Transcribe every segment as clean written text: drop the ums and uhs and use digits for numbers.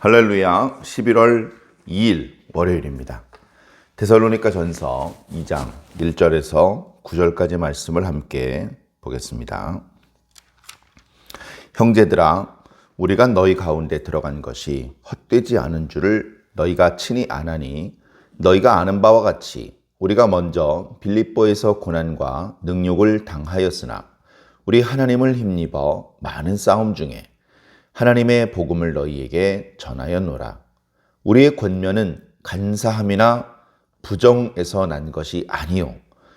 할렐루야. 11월 2일 월요일입니다. 데살로니가 전서 2장 1절에서 9절까지 말씀을 함께 보겠습니다. 형제들아, 우리가 너희 가운데 들어간 것이 헛되지 않은 줄을 너희가 친히 아나니, 너희가 아는 바와 같이 우리가 먼저 빌립보에서 고난과 능욕을 당하였으나 우리 하나님을 힘입어 많은 싸움 중에 하나님의 복음을 너희에게 전하였노라. 우리의 권면은 간사함이나 부정에서 난 것이 아니요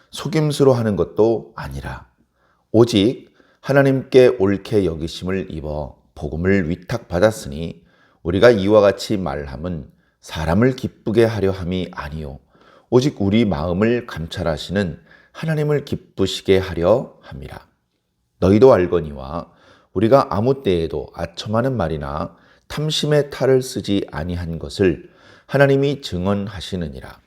속임수로 하는 것도 아니라 오직 하나님께 옳게 여기심을 입어 복음을 위탁받았으니 우리가 이와 같이 말함은 사람을 기쁘게 하려 함이 아니요 오직 우리 마음을 감찰하시는 하나님을 기쁘시게 하려 함이라. 너희도 알거니와 우리가 아무 때에도 아첨하는 말이나 탐심의 탈을 쓰지 아니한 것을 하나님이 증언하시느니라.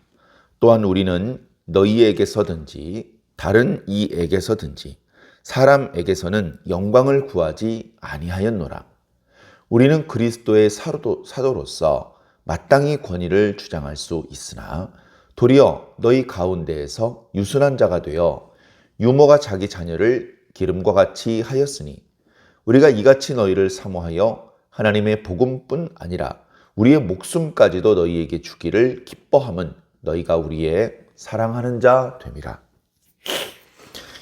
또한 우리는 너희에게서든지 다른 이에게서든지 사람에게서는 영광을 구하지 아니하였노라. 우리는 그리스도의 사도로서 마땅히 권위를 주장할 수 있으나 도리어 너희 가운데에서 유순한 자가 되어 유모가 자기 자녀를 기름과 같이 하였으니 우리가 이같이 너희를 사모하여 하나님의 복음뿐 아니라 우리의 목숨까지도 너희에게 주기를 기뻐함은 너희가 우리의 사랑하는 자 됨이라.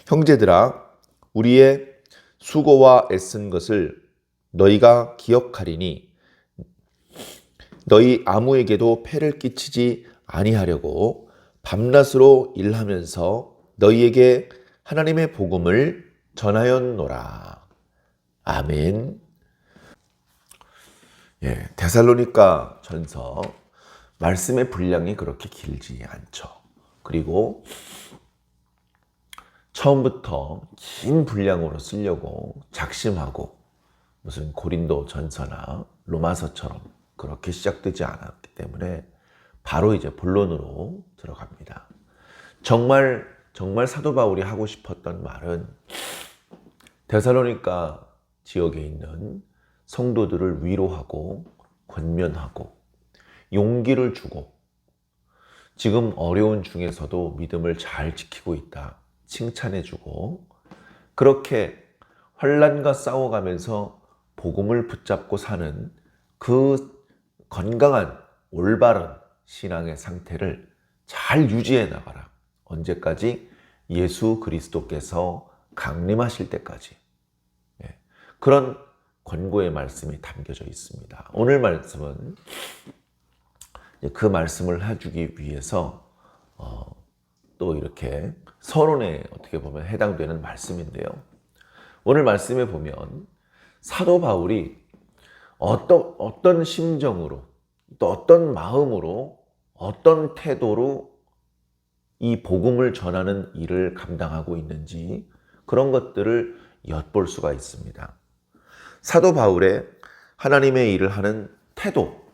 형제들아, 우리의 수고와 애쓴 것을 너희가 기억하리니 너희 아무에게도 폐를 끼치지 아니하려고 밤낮으로 일하면서 너희에게 하나님의 복음을 전하였노라. 아멘. 데살로니가 전서 말씀의 분량이 그렇게 길지 않죠. 그리고 처음부터 긴 분량으로 쓰려고 작심하고 무슨 고린도 전서나 로마서처럼 그렇게 시작되지 않았기 때문에 바로 이제 본론으로 들어갑니다. 정말 사도 바울이 하고 싶었던 말은 데살로니가 지역에 있는 성도들을 위로하고 권면하고 용기를 주고 지금 어려운 중에서도 믿음을 잘 지키고 있다 칭찬해주고 그렇게 환난과 싸워가면서 복음을 붙잡고 사는 그 건강한 올바른 신앙의 상태를 잘 유지해 나가라. 언제까지? 예수 그리스도께서 강림하실 때까지. 그런 권고의 말씀이 담겨져 있습니다. 오늘 말씀은 그 말씀을 해주기 위해서 또 이렇게 서론에 어떻게 보면 해당되는 말씀인데요. 오늘 말씀에 보면 사도 바울이 어떤 심정으로 또 어떤 마음으로 어떤 태도로 이 복음을 전하는 일을 감당하고 있는지 그런 것들을 엿볼 수가 있습니다. 사도 바울의 하나님의 일을 하는 태도,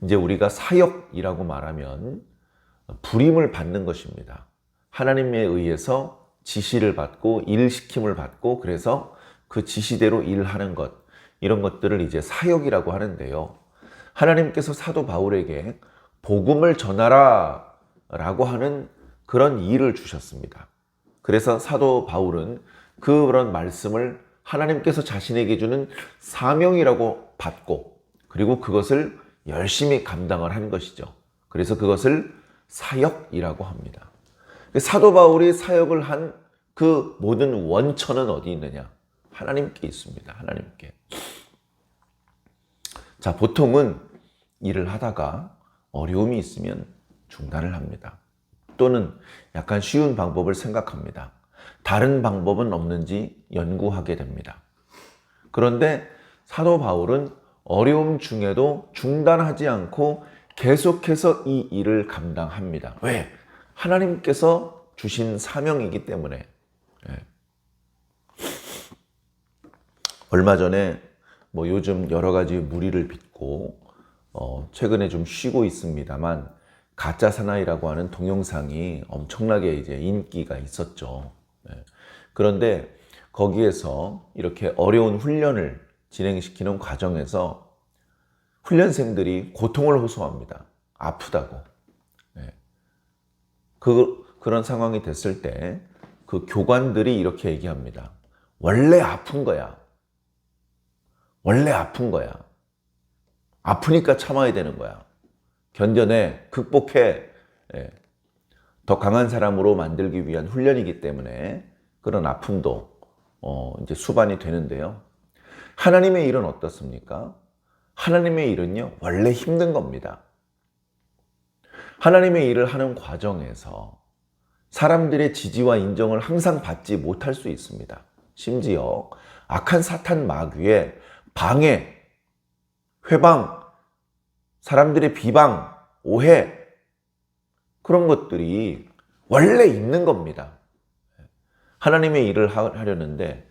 이제 우리가 사역이라고 말하면 부림을 받는 것입니다. 하나님에 의해서 지시를 받고 일시킴을 받고 그래서 그 지시대로 일하는 것, 이런 것들을 이제 사역이라고 하는데요. 하나님께서 사도 바울에게 복음을 전하라 라고 하는 그런 일을 주셨습니다. 그래서 사도 바울은 그런 말씀을 하나님께서 자신에게 주는 사명이라고 받고 그리고 그것을 열심히 감당을 한 것이죠. 그래서 그것을 사역이라고 합니다. 사도 바울이 사역을 한 그 모든 원천은 어디 있느냐? 하나님께 있습니다. 하나님께. 자, 보통은 일을 하다가 어려움이 있으면 중단을 합니다. 또는 약간 쉬운 방법을 생각합니다. 다른 방법은 없는지 연구하게 됩니다. 그런데 사도 바울은 어려움 중에도 중단하지 않고 계속해서 이 일을 감당합니다. 왜? 하나님께서 주신 사명이기 때문에. 얼마 전에 요즘 여러 가지 무리를 빚고 최근에 좀 쉬고 있습니다만 가짜 사나이라고 하는 동영상이 엄청나게 이제 인기가 있었죠. 그런데 거기에서 이렇게 어려운 훈련을 진행시키는 과정에서 훈련생들이 고통을 호소합니다. 아프다고. 예. 그런 상황이 됐을 때 그 교관들이 이렇게 얘기합니다. 원래 아픈 거야. 원래 아픈 거야. 아프니까 참아야 되는 거야. 견뎌내, 극복해. 예. 더 강한 사람으로 만들기 위한 훈련이기 때문에 그런 아픔도 이제 수반이 되는데요. 하나님의 일은 어떻습니까? 하나님의 일은요, 원래 힘든 겁니다. 하나님의 일을 하는 과정에서 사람들의 지지와 인정을 항상 받지 못할 수 있습니다. 심지어 악한 사탄 마귀의 방해, 회방, 사람들의 비방, 오해, 그런 것들이 원래 있는 겁니다. 하나님의 일을 하려는데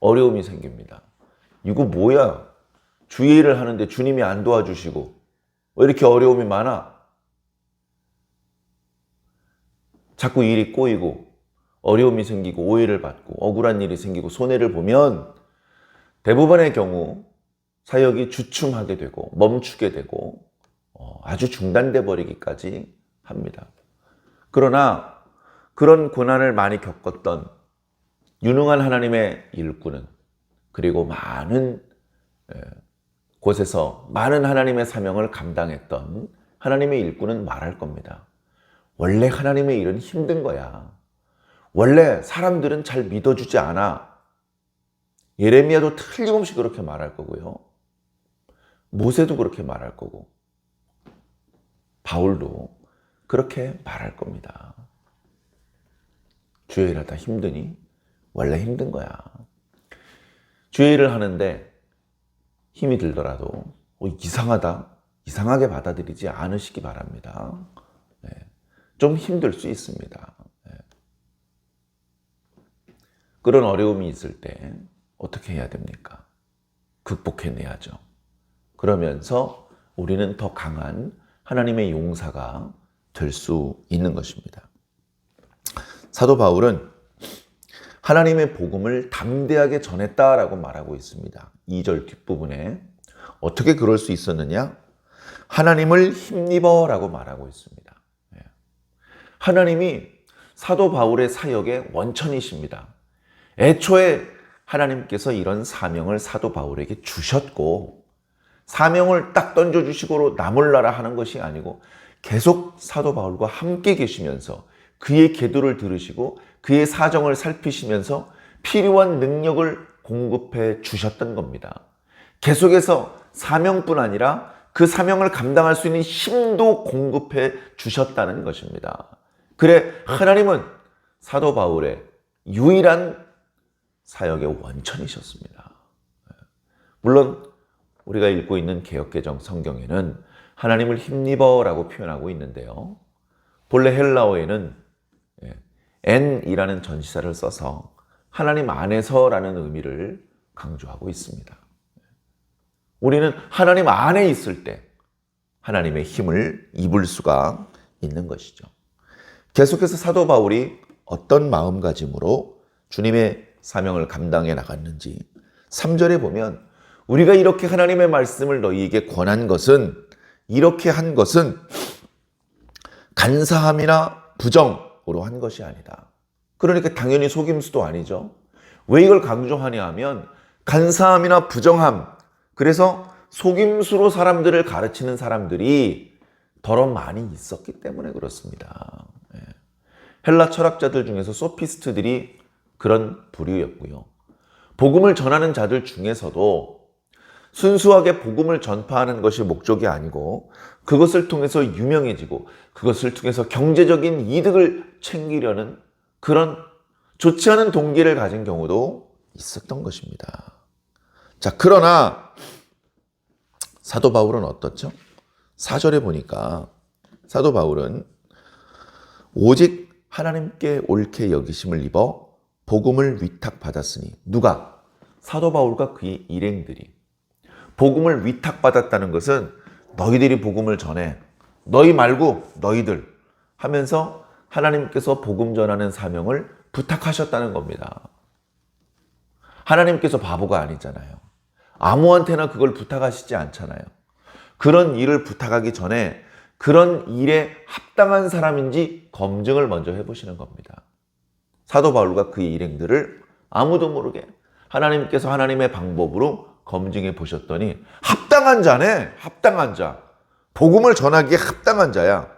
어려움이 생깁니다. 이거 뭐야? 주의 일을 하는데 주님이 안 도와주시고 왜 이렇게 어려움이 많아? 자꾸 일이 꼬이고 어려움이 생기고 오해를 받고 억울한 일이 생기고 손해를 보면 대부분의 경우 사역이 주춤하게 되고 멈추게 되고 아주 중단돼 버리기까지 합니다. 그러나 그런 고난을 많이 겪었던 유능한 하나님의 일꾼은, 그리고 많은 곳에서 많은 하나님의 사명을 감당했던 하나님의 일꾼은 말할 겁니다. 원래 하나님의 일은 힘든 거야. 원래 사람들은 잘 믿어주지 않아. 예레미야도 틀림없이 그렇게 말할 거고요. 모세도 그렇게 말할 거고, 바울도 그렇게 말할 겁니다. 주의 일하다 힘드니? 원래 힘든 거야. 주의 일을 하는데 힘이 들더라도 이상하다, 이상하게 받아들이지 않으시기 바랍니다. 네. 좀 힘들 수 있습니다. 네. 그런 어려움이 있을 때 어떻게 해야 됩니까? 극복해내야죠. 그러면서 우리는 더 강한 하나님의 용사가 될 수 있는 것입니다. 사도 바울은 하나님의 복음을 담대하게 전했다라고 말하고 있습니다. 2절 뒷부분에 어떻게 그럴 수 있었느냐? 하나님을 힘입어라고 말하고 있습니다. 하나님이 사도 바울의 사역의 원천이십니다. 애초에 하나님께서 이런 사명을 사도 바울에게 주셨고, 사명을 딱 던져주시고 나몰라라 하는 것이 아니고 계속 사도 바울과 함께 계시면서 그의 기도를 들으시고 그의 사정을 살피시면서 필요한 능력을 공급해 주셨던 겁니다. 계속해서 사명뿐 아니라 그 사명을 감당할 수 있는 힘도 공급해 주셨다는 것입니다. 그래, 하나님은 사도 바울의 유일한 사역의 원천이셨습니다. 물론 우리가 읽고 있는 개역개정 성경에는 하나님을 힘입어라고 표현하고 있는데요. 본래 헬라어에는 N이라는 전치사를 써서 하나님 안에서라는 의미를 강조하고 있습니다. 우리는 하나님 안에 있을 때 하나님의 힘을 입을 수가 있는 것이죠. 계속해서 사도 바울이 어떤 마음가짐으로 주님의 사명을 감당해 나갔는지 3절에 보면 우리가 이렇게 하나님의 말씀을 너희에게 권한 것은, 이렇게 한 것은 간사함이나 부정으로 한 것이 아니다. 그러니까 당연히 속임수도 아니죠. 왜 이걸 강조하냐 하면 간사함이나 부정함, 그래서 속임수로 사람들을 가르치는 사람들이 더러 많이 있었기 때문에 그렇습니다. 헬라 철학자들 중에서 소피스트들이 그런 부류였고요. 복음을 전하는 자들 중에서도 순수하게 복음을 전파하는 것이 목적이 아니고 그것을 통해서 유명해지고 그것을 통해서 경제적인 이득을 챙기려는 그런 좋지 않은 동기를 가진 경우도 있었던 것입니다. 자, 그러나 사도 바울은 어떻죠? 4절에 보니까 사도 바울은 오직 하나님께 옳게 여기심을 입어 복음을 위탁받았으니, 누가? 사도 바울과 그의 일행들이. 복음을 위탁받았다는 것은 너희들이 복음을 전해, 너희 말고 너희들 하면서 하나님께서 복음 전하는 사명을 부탁하셨다는 겁니다. 하나님께서 바보가 아니잖아요. 아무한테나 그걸 부탁하시지 않잖아요. 그런 일을 부탁하기 전에 그런 일에 합당한 사람인지 검증을 먼저 해보시는 겁니다. 사도 바울과 그의 일행들을 아무도 모르게 하나님께서 하나님의 방법으로 검증해 보셨더니 합당한 자네, 합당한 자. 복음을 전하기에 합당한 자야.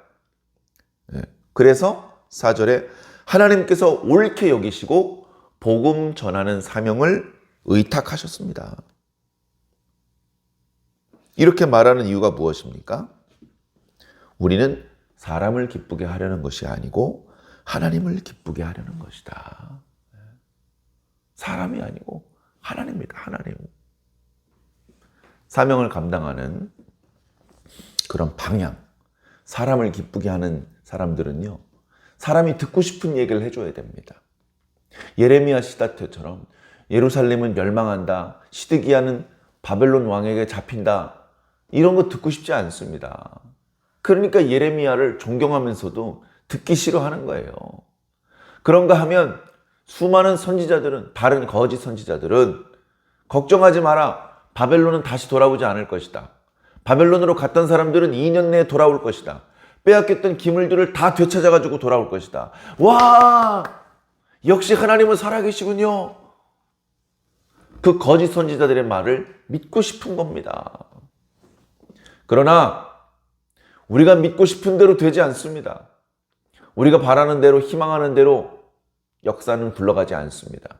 그래서 4절에 하나님께서 옳게 여기시고 복음 전하는 사명을 의탁하셨습니다. 이렇게 말하는 이유가 무엇입니까? 우리는 사람을 기쁘게 하려는 것이 아니고 하나님을 기쁘게 하려는 것이다. 사람이 아니고 하나님입니다. 하나님. 사명을 감당하는 그런 방향, 사람을 기쁘게 하는 사람들은요, 사람이 듣고 싶은 얘기를 해줘야 됩니다. 예레미야 시다때처럼 예루살렘은 멸망한다, 시드기야는 바벨론 왕에게 잡힌다, 이런 거 듣고 싶지 않습니다. 그러니까 예레미야를 존경하면서도 듣기 싫어하는 거예요. 그런가 하면 수많은 선지자들은, 다른 거짓 선지자들은 걱정하지 마라, 바벨론은 다시 돌아오지 않을 것이다. 바벨론으로 갔던 사람들은 2년 내에 돌아올 것이다. 빼앗겼던 기물들을 다 되찾아가지고 돌아올 것이다. 와! 역시 하나님은 살아계시군요. 그 거짓 선지자들의 말을 믿고 싶은 겁니다. 그러나 우리가 믿고 싶은 대로 되지 않습니다. 우리가 바라는 대로, 희망하는 대로 역사는 굴러가지 않습니다.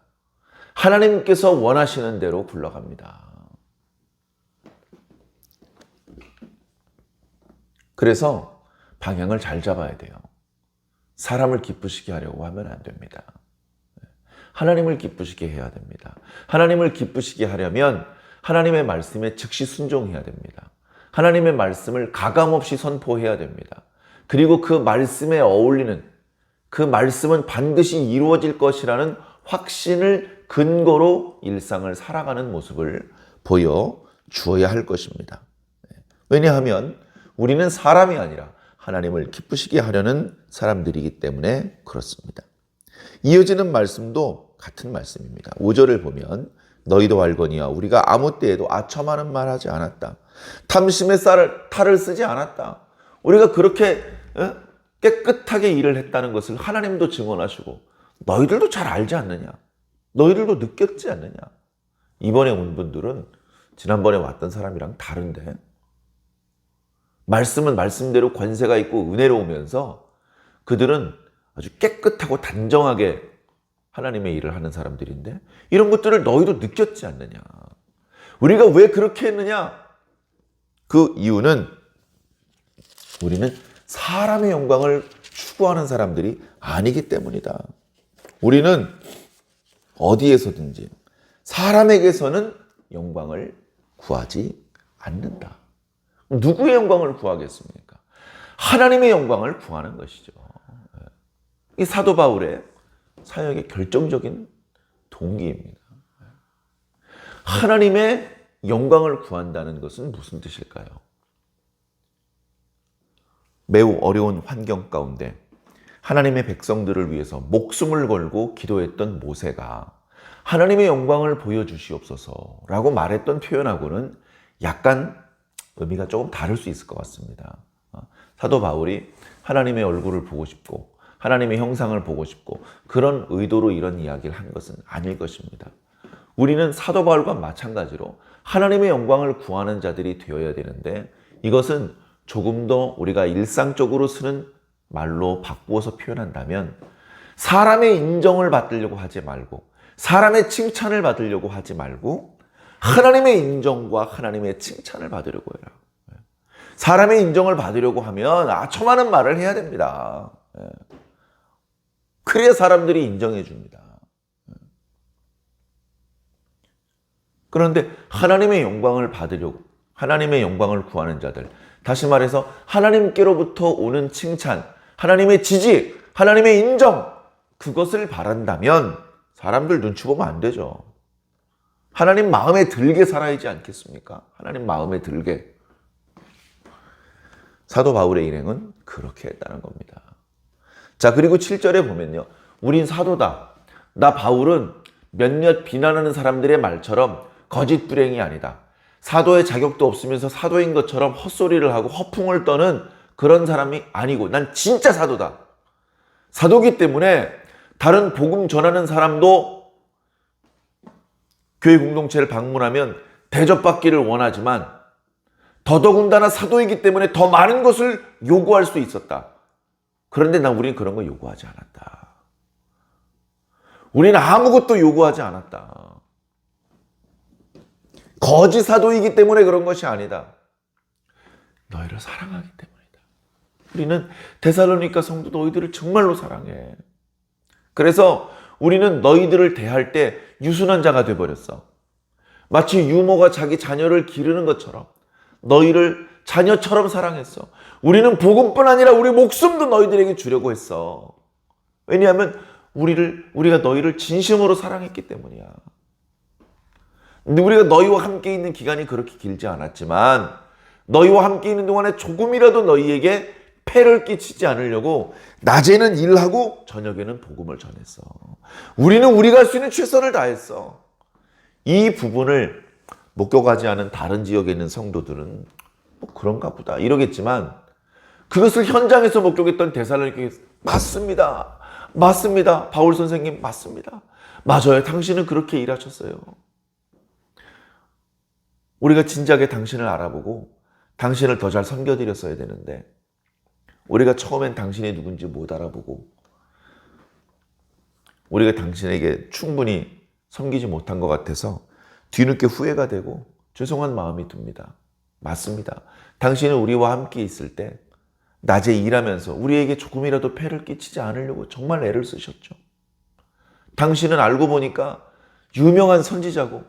하나님께서 원하시는 대로 굴러갑니다. 그래서 방향을 잘 잡아야 돼요. 사람을 기쁘시게 하려고 하면 안 됩니다. 하나님을 기쁘시게 해야 됩니다. 하나님을 기쁘시게 하려면 하나님의 말씀에 즉시 순종해야 됩니다. 하나님의 말씀을 가감없이 선포해야 됩니다. 그리고 그 말씀에 어울리는, 그 말씀은 반드시 이루어질 것이라는 확신을 근거로 일상을 살아가는 모습을 보여주어야 할 것입니다. 왜냐하면 우리는 사람이 아니라 하나님을 기쁘시게 하려는 사람들이기 때문에 그렇습니다. 이어지는 말씀도 같은 말씀입니다. 5절을 보면 너희도 알거니와 우리가 아무 때에도 아첨하는 말 하지 않았다. 탐심의 탈을 쓰지 않았다. 우리가 그렇게 깨끗하게 일을 했다는 것을 하나님도 증언하시고 너희들도 잘 알지 않느냐? 너희들도 느꼈지 않느냐? 이번에 온 분들은 지난번에 왔던 사람이랑 다른데 말씀은 말씀대로 권세가 있고 은혜로우면서 그들은 아주 깨끗하고 단정하게 하나님의 일을 하는 사람들인데 이런 것들을 너희도 느꼈지 않느냐? 우리가 왜 그렇게 했느냐? 그 이유는 우리는 사람의 영광을 추구하는 사람들이 아니기 때문이다. 우리는 어디에서든지 사람에게서는 영광을 구하지 않는다. 누구의 영광을 구하겠습니까? 하나님의 영광을 구하는 것이죠. 이 사도 바울의 사역의 결정적인 동기입니다. 하나님의 영광을 구한다는 것은 무슨 뜻일까요? 매우 어려운 환경 가운데 하나님의 백성들을 위해서 목숨을 걸고 기도했던 모세가 하나님의 영광을 보여주시옵소서라고 말했던 표현하고는 약간 의미가 조금 다를 수 있을 것 같습니다. 사도 바울이 하나님의 얼굴을 보고 싶고 하나님의 형상을 보고 싶고 그런 의도로 이런 이야기를 한 것은 아닐 것입니다. 우리는 사도 바울과 마찬가지로 하나님의 영광을 구하는 자들이 되어야 되는데 이것은 조금 더 우리가 일상적으로 쓰는 말로 바꾸어서 표현한다면 사람의 인정을 받으려고 하지 말고 사람의 칭찬을 받으려고 하지 말고 하나님의 인정과 하나님의 칭찬을 받으려고 해라. 사람의 인정을 받으려고 하면 아첨하는 말을 해야 됩니다. 그래야 사람들이 인정해 줍니다. 그런데 하나님의 영광을 받으려고 하나님의 영광을 구하는 자들, 다시 말해서 하나님께로부터 오는 칭찬, 하나님의 지지, 하나님의 인정, 그것을 바란다면 사람들 눈치 보면 안 되죠. 하나님 마음에 들게 살아야지 않겠습니까? 하나님 마음에 들게. 사도 바울의 일행은 그렇게 했다는 겁니다. 자, 그리고 7절에 보면요. 우린 사도다. 나 바울은 몇몇 비난하는 사람들의 말처럼 거짓 불행이 아니다. 사도의 자격도 없으면서 사도인 것처럼 헛소리를 하고 허풍을 떠는 그런 사람이 아니고 난 진짜 사도다. 사도기 때문에 다른 복음 전하는 사람도 교회 공동체를 방문하면 대접받기를 원하지만 더더군다나 사도이기 때문에 더 많은 것을 요구할 수 있었다. 그런데 우리는 그런 거 요구하지 않았다. 우리는 아무것도 요구하지 않았다. 거짓 사도이기 때문에 그런 것이 아니다. 너희를 사랑하기 때문이다. 우리는 데살로니가 성도 너희들을 정말로 사랑해. 그래서 우리는 너희들을 대할 때 유순한 자가 되어버렸어. 마치 유모가 자기 자녀를 기르는 것처럼 너희를 자녀처럼 사랑했어. 우리는 복음뿐 아니라 우리 목숨도 너희들에게 주려고 했어. 왜냐하면 우리가 너희를 진심으로 사랑했기 때문이야. 근데 우리가 너희와 함께 있는 기간이 그렇게 길지 않았지만 너희와 함께 있는 동안에 조금이라도 너희에게 폐를 끼치지 않으려고 낮에는 일하고 저녁에는 복음을 전했어. 우리는 우리가 할 수 있는 최선을 다했어. 이 부분을 목격하지 않은 다른 지역에 있는 성도들은 뭐 그런가 보다 이러겠지만 그것을 현장에서 목격했던 데살로니가 맞습니다. 맞습니다. 바울 선생님 맞습니다. 맞아요. 당신은 그렇게 일하셨어요. 우리가 진작에 당신을 알아보고 당신을 더 잘 섬겨드렸어야 되는데 우리가 처음엔 당신이 누군지 못 알아보고 우리가 당신에게 충분히 섬기지 못한 것 같아서 뒤늦게 후회가 되고 죄송한 마음이 듭니다. 맞습니다. 당신은 우리와 함께 있을 때 낮에 일하면서 우리에게 조금이라도 폐를 끼치지 않으려고 정말 애를 쓰셨죠. 당신은 알고 보니까 유명한 선지자고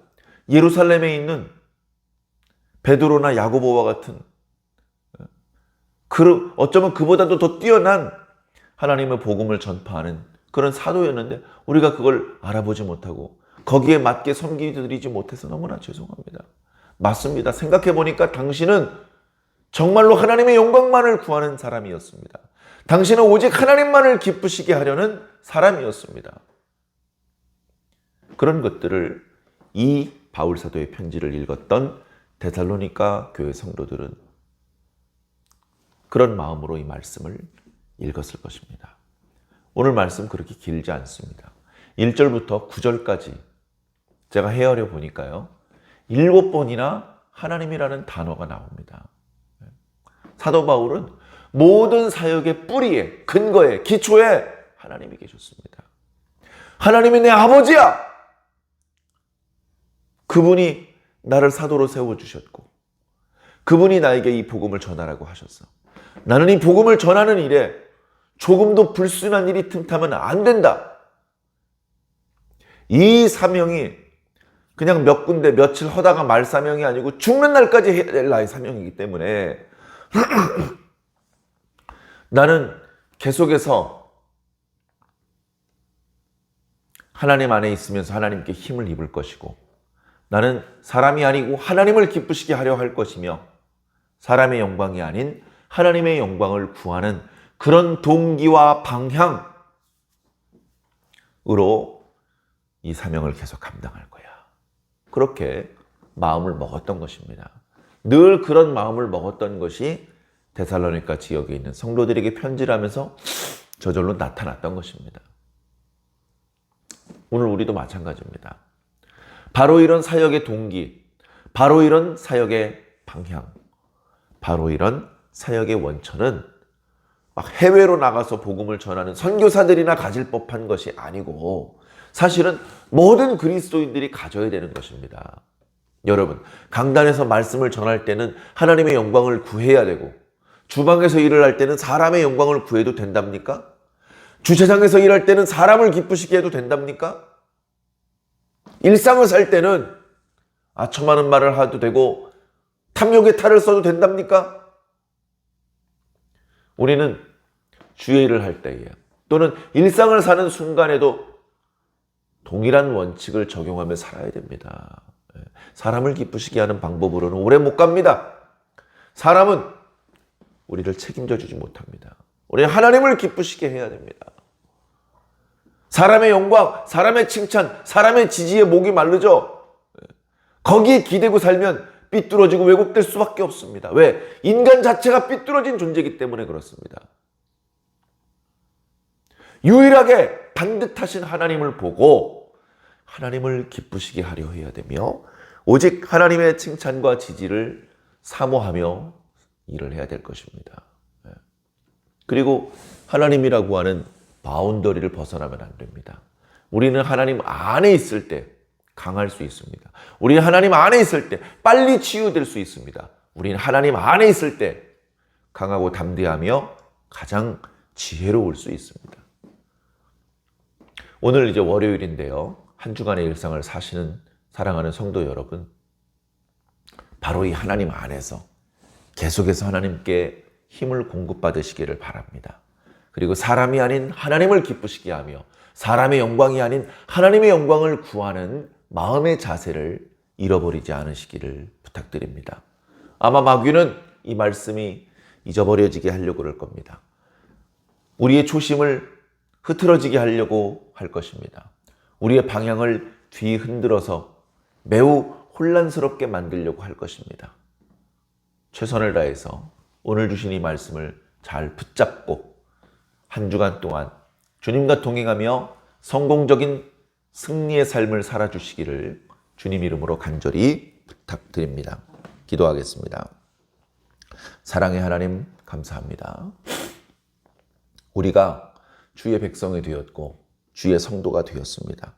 예루살렘에 있는 베드로나 야고보와 같은 어쩌면 그보다도 더 뛰어난 하나님의 복음을 전파하는 그런 사도였는데 우리가 그걸 알아보지 못하고 거기에 맞게 섬기드리지 못해서 너무나 죄송합니다. 맞습니다. 생각해보니까 당신은 정말로 하나님의 영광만을 구하는 사람이었습니다. 당신은 오직 하나님만을 기쁘시게 하려는 사람이었습니다. 그런 것들을 이 바울 사도의 편지를 읽었던 데살로니가 교회 성도들은 그런 마음으로 이 말씀을 읽었을 것입니다. 오늘 말씀 그렇게 길지 않습니다. 1절부터 9절까지 제가 헤아려 보니까요. 7번이나 하나님이라는 단어가 나옵니다. 사도 바울은 모든 사역의 뿌리에, 근거에, 기초에 하나님이 계셨습니다. 하나님이 내 아버지야! 그분이 나를 사도로 세워주셨고 그분이 나에게 이 복음을 전하라고 하셨어. 나는 이 복음을 전하는 일에 조금도 불순한 일이 틈타면 안 된다. 이 사명이 그냥 몇 군데 며칠 하다가 말 사명이 아니고 죽는 날까지 해야 될 나의 사명이기 때문에 나는 계속해서 하나님 안에 있으면서 하나님께 힘을 입을 것이고 나는 사람이 아니고 하나님을 기쁘시게 하려 할 것이며 사람의 영광이 아닌 하나님의 영광을 구하는 그런 동기와 방향으로 이 사명을 계속 감당할 거야. 그렇게 마음을 먹었던 것입니다. 늘 그런 마음을 먹었던 것이 데살로니가 지역에 있는 성도들에게 편지를 하면서 저절로 나타났던 것입니다. 오늘 우리도 마찬가지입니다. 바로 이런 사역의 동기, 바로 이런 사역의 방향, 바로 이런 사역의 원천은 막 해외로 나가서 복음을 전하는 선교사들이나 가질 법한 것이 아니고 사실은 모든 그리스도인들이 가져야 되는 것입니다. 여러분, 강단에서 말씀을 전할 때는 하나님의 영광을 구해야 되고 주방에서 일을 할 때는 사람의 영광을 구해도 된답니까? 주차장에서 일할 때는 사람을 기쁘시게 해도 된답니까? 일상을 살 때는 아첨하는 말을 해도 되고 탐욕의 탈을 써도 된답니까? 우리는 주의 일을 할 때에 또는 일상을 사는 순간에도 동일한 원칙을 적용하며 살아야 됩니다. 사람을 기쁘시게 하는 방법으로는 오래 못 갑니다. 사람은 우리를 책임져 주지 못합니다. 우리는 하나님을 기쁘시게 해야 됩니다. 사람의 영광, 사람의 칭찬, 사람의 지지에 목이 마르죠. 거기에 기대고 살면 삐뚤어지고 왜곡될 수밖에 없습니다. 왜? 인간 자체가 삐뚤어진 존재이기 때문에 그렇습니다. 유일하게 반듯하신 하나님을 보고 하나님을 기쁘시게 하려 해야 되며 오직 하나님의 칭찬과 지지를 사모하며 일을 해야 될 것입니다. 그리고 하나님이라고 하는 바운더리를 벗어나면 안 됩니다. 우리는 하나님 안에 있을 때 강할 수 있습니다. 우리는 하나님 안에 있을 때 빨리 치유될 수 있습니다. 우리는 하나님 안에 있을 때 강하고 담대하며 가장 지혜로울 수 있습니다. 오늘 이제 월요일인데요. 한 주간의 일상을 사시는 사랑하는 성도 여러분, 바로 이 하나님 안에서 계속해서 하나님께 힘을 공급받으시기를 바랍니다. 그리고 사람이 아닌 하나님을 기쁘시게 하며 사람의 영광이 아닌 하나님의 영광을 구하는 마음의 자세를 잃어버리지 않으시기를 부탁드립니다. 아마 마귀는 이 말씀이 잊어버려지게 하려고 그럴 겁니다. 우리의 초심을 흐트러지게 하려고 할 것입니다. 우리의 방향을 뒤흔들어서 매우 혼란스럽게 만들려고 할 것입니다. 최선을 다해서 오늘 주신 이 말씀을 잘 붙잡고 한 주간 동안 주님과 동행하며 성공적인 승리의 삶을 살아주시기를 주님 이름으로 간절히 부탁드립니다. 기도하겠습니다. 사랑의 하나님 감사합니다. 우리가 주의 백성이 되었고 주의 성도가 되었습니다.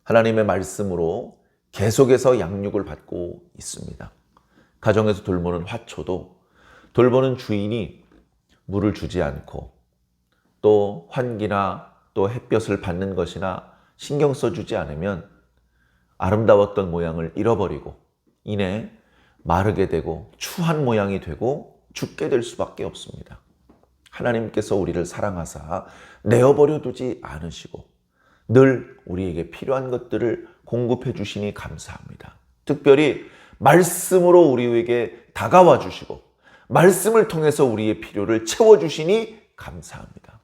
하나님의 말씀으로 계속해서 양육을 받고 있습니다. 가정에서 돌보는 화초도 돌보는 주인이 물을 주지 않고 또 환기나 또 햇볕을 받는 것이나 신경 써주지 않으면 아름다웠던 모양을 잃어버리고 이내 마르게 되고 추한 모양이 되고 죽게 될 수밖에 없습니다. 하나님께서 우리를 사랑하사 내어버려 두지 않으시고 늘 우리에게 필요한 것들을 공급해 주시니 감사합니다. 특별히 말씀으로 우리에게 다가와 주시고 말씀을 통해서 우리의 필요를 채워주시니 감사합니다.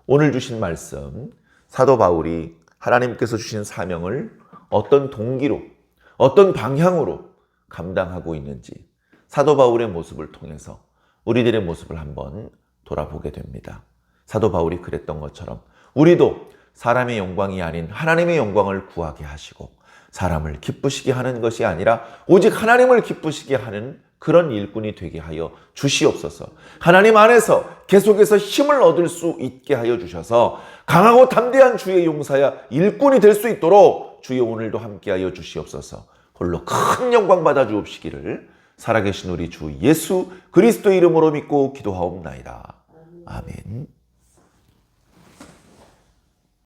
오늘 주신 말씀, 사도 바울이 하나님께서 주신 사명을 어떤 동기로, 어떤 방향으로 감당하고 있는지 사도 바울의 모습을 통해서 우리들의 모습을 한번 돌아보게 됩니다. 사도 바울이 그랬던 것처럼 우리도 사람의 영광이 아닌 하나님의 영광을 구하게 하시고 사람을 기쁘시게 하는 것이 아니라 오직 하나님을 기쁘시게 하는 그런 일꾼이 되게 하여 주시옵소서. 하나님 안에서 계속해서 힘을 얻을 수 있게 하여 주셔서 강하고 담대한 주의 용사야 일꾼이 될 수 있도록 주여 오늘도 함께하여 주시옵소서. 홀로 큰 영광 받아 주옵시기를 살아계신 우리 주 예수 그리스도 이름으로 믿고 기도하옵나이다. 아멘.